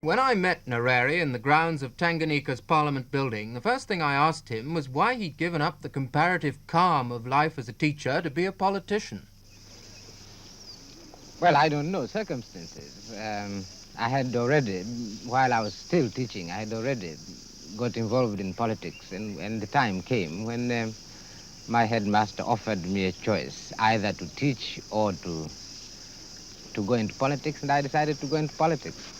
When I met Nyerere in the grounds of Tanganyika's Parliament building, the first thing I asked him was why he'd given up the comparative calm of life as a teacher to be a politician. Well, I don't know circumstances. I had already, while I was still teaching, I had already got involved in politics, and the time came when my headmaster offered me a choice, either to teach or to go into politics, and I decided to go into politics.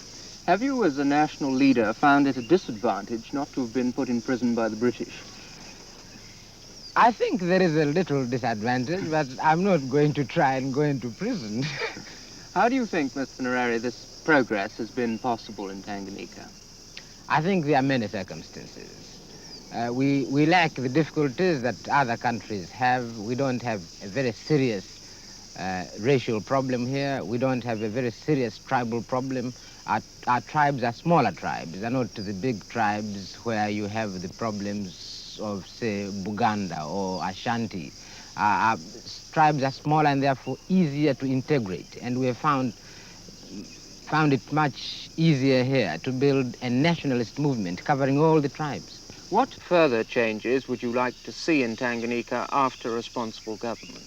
Have you, as a national leader, found it a disadvantage not to have been put in prison by the British? I think there is a little disadvantage, but I'm not going to try and go into prison. How do you think, Mr. Nyerere, this progress has been possible in Tanganyika? I think there are many circumstances. We lack the difficulties that other countries have. We don't have a very serious racial problem here. We don't have a very serious tribal problem. Our tribes are smaller tribes. They're not the big tribes where you have the problems of, say, Buganda or Ashanti. Our tribes are smaller and therefore easier to integrate. And we have found it much easier here to build a nationalist movement covering all the tribes. What further changes would you like to see in Tanganyika after responsible government?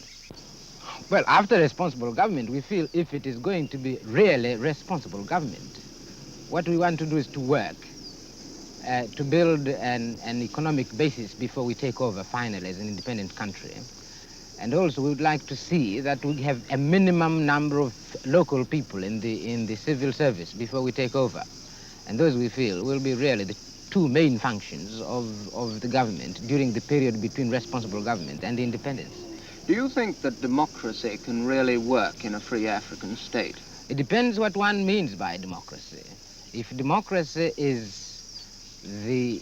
Well, after responsible government, we feel if it is going to be really responsible government, what we want to do is to work to build an economic basis before we take over finally as an independent country. And also we would like to see that we have a minimum number of local people in the civil service before we take over. And those we feel will be really the two main functions of the government during the period between responsible government and independence. Do you think that democracy can really work in a free African state? It depends what one means by democracy. If democracy is the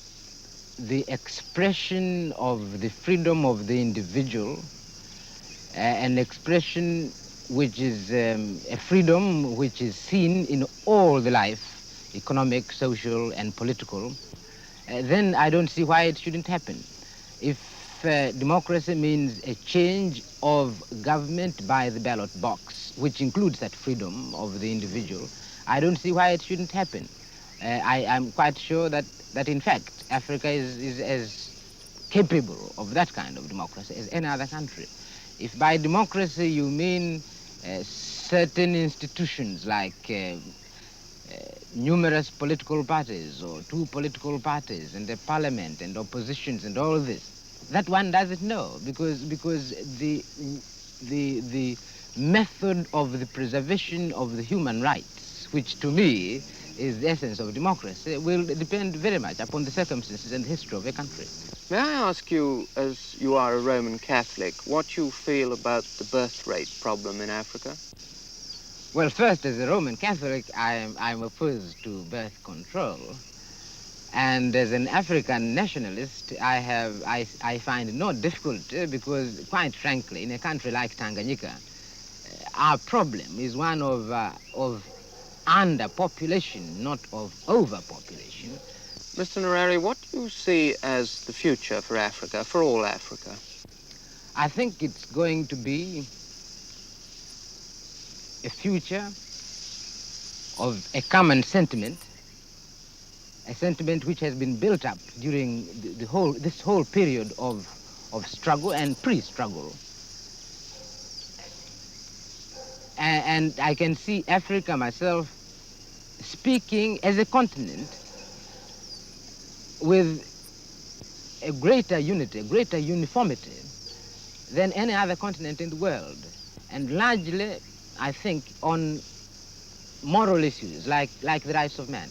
expression of the freedom of the individual, an expression which is a freedom which is seen in all the life, economic, social, and political, then I don't see why it shouldn't happen. If democracy means a change of government by the ballot box, which includes that freedom of the individual, I don't see why it shouldn't happen. I'm quite sure that in fact, Africa is as capable of that kind of democracy as any other country. If by democracy you mean certain institutions like numerous political parties or two political parties and a parliament and oppositions and all this, that one doesn't know because the method of the preservation of the human rights, which to me is the essence of democracy, will depend very much upon the circumstances and history of a country. May I ask you, as you are a Roman Catholic, what you feel about the birth rate problem in Africa? Well, first, as a Roman Catholic, I'm opposed to birth control. And as an African nationalist, I find it not difficult because, quite frankly, in a country like Tanganyika, our problem is one of underpopulation, not of overpopulation. Mr. Nyerere, what do you see as the future for Africa, for all Africa? I think it's going to be a future of a common sentiment, a sentiment which has been built up during this whole period of struggle and pre-struggle. And I can see Africa myself speaking as a continent with a greater unity, a greater uniformity than any other continent in the world. And largely, I think, on moral issues like the rights of man.